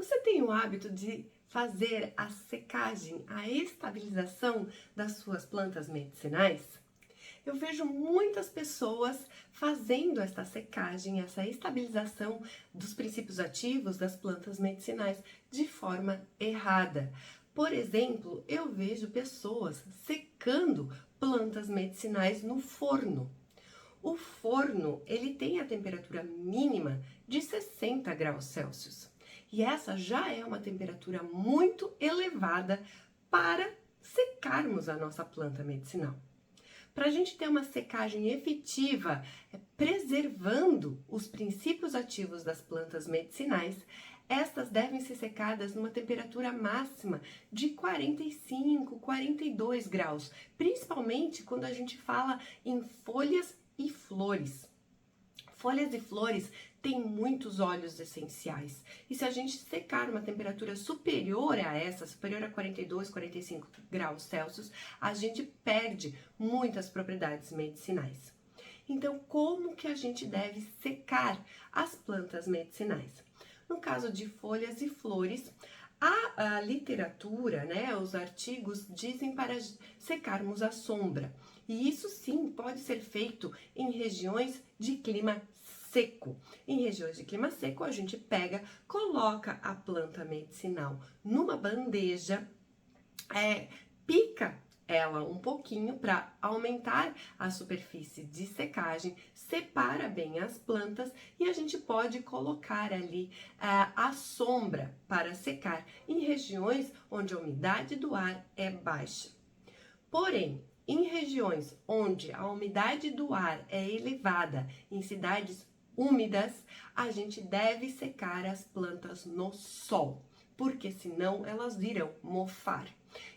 Você tem o hábito de fazer a secagem, a estabilização das suas plantas medicinais? Eu vejo muitas pessoas fazendo essa secagem, essa estabilização dos princípios ativos das plantas medicinais de forma errada. Por exemplo, eu vejo pessoas secando plantas medicinais no forno. O forno, ele tem a temperatura mínima de 60 graus Celsius. E essa já é uma temperatura muito elevada para secarmos a nossa planta medicinal. Para a gente ter uma secagem efetiva, preservando os princípios ativos das plantas medicinais, estas devem ser secadas numa temperatura máxima de 45, 42 graus, principalmente quando a gente fala em folhas e flores. Folhas e flores têm muitos óleos essenciais. E se a gente secar uma temperatura superior a essa, superior a 42, 45 graus Celsius, a gente perde muitas propriedades medicinais. Então, como que a gente deve secar as plantas medicinais? No caso de folhas e flores, a literatura, né, os artigos dizem para secarmos à sombra. E isso sim pode ser feito em regiões de clima seco. Em regiões de clima seco, a gente pega, coloca a planta medicinal numa bandeja, pica ela um pouquinho para aumentar a superfície de secagem, separa bem as plantas e a gente pode colocar ali a sombra para secar em regiões onde a umidade do ar é baixa. Porém, em regiões onde a umidade do ar é elevada, em cidades úmidas, a gente deve secar as plantas no sol, porque senão elas irão mofar.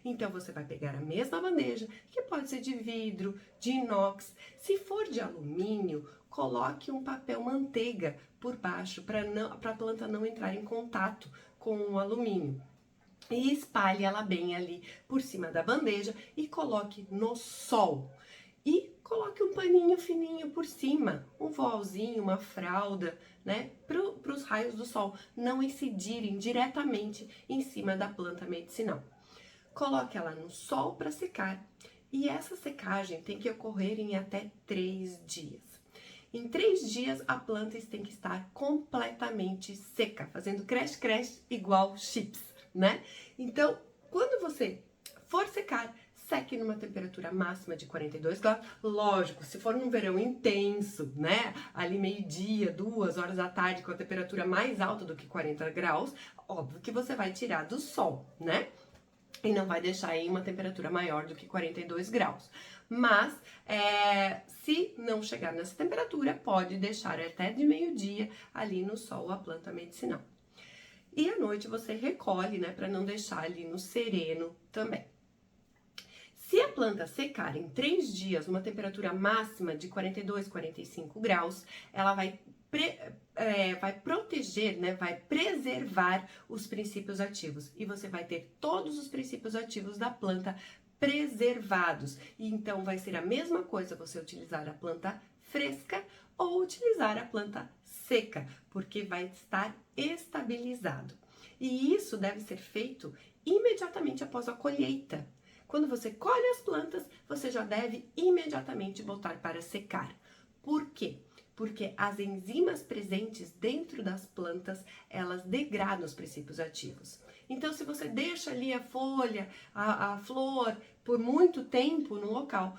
Então você vai pegar a mesma bandeja, que pode ser de vidro, de inox. Se for de alumínio, coloque um papel manteiga por baixo para a planta não entrar em contato com o alumínio. E espalhe ela bem ali por cima da bandeja e coloque no sol. E coloque um paninho fininho por cima, um voalzinho, uma fralda, né? Para os raios do sol não incidirem diretamente em cima da planta medicinal. Coloque ela no sol para secar e essa secagem tem que ocorrer em até 3 dias. Em 3 dias a planta tem que estar completamente seca, fazendo crash igual chips, né? Então, quando você for secar, seque numa temperatura máxima de 42 graus. Lógico, se for num verão intenso, né? Ali meio-dia, 2 horas da tarde, com a temperatura mais alta do que 40 graus, óbvio que você vai tirar do sol, né? E não vai deixar em uma temperatura maior do que 42 graus. Mas, se não chegar nessa temperatura, pode deixar até de meio-dia ali no sol a planta medicinal. E à noite você recolhe, né, para não deixar ali no sereno também. Se a planta secar em 3 dias, numa temperatura máxima de 42, 45 graus, ela vai proteger, né, vai preservar os princípios ativos. E você vai ter todos os princípios ativos da planta preservados. E então vai ser a mesma coisa você utilizar a planta fresca ou utilizar a planta seca, porque vai estar estabilizado. E isso deve ser feito imediatamente após a colheita. Quando você colhe as plantas, você já deve imediatamente botar para secar. Por quê? Porque as enzimas presentes dentro das plantas, elas degradam os princípios ativos. Então, se você deixa ali a folha, a flor, por muito tempo no local,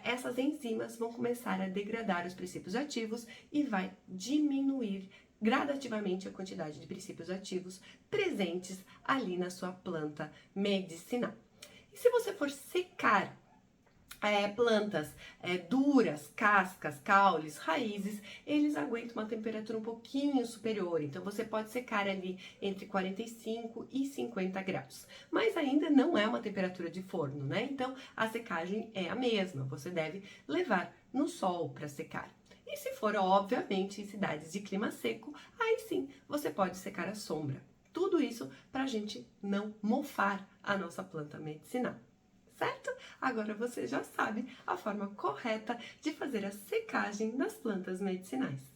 essas enzimas vão começar a degradar os princípios ativos e vai diminuir gradativamente a quantidade de princípios ativos presentes ali na sua planta medicinal. E se você for secar plantas duras, cascas, caules, raízes, eles aguentam uma temperatura um pouquinho superior. Então, você pode secar ali entre 45 e 50 graus. Mas ainda não é uma temperatura de forno, né? Então, a secagem é a mesma. Você deve levar no sol para secar. E se for, obviamente, em cidades de clima seco, aí sim, você pode secar à sombra. Tudo isso para a gente não mofar a nossa planta medicinal. Certo? Agora você já sabe a forma correta de fazer a secagem das plantas medicinais.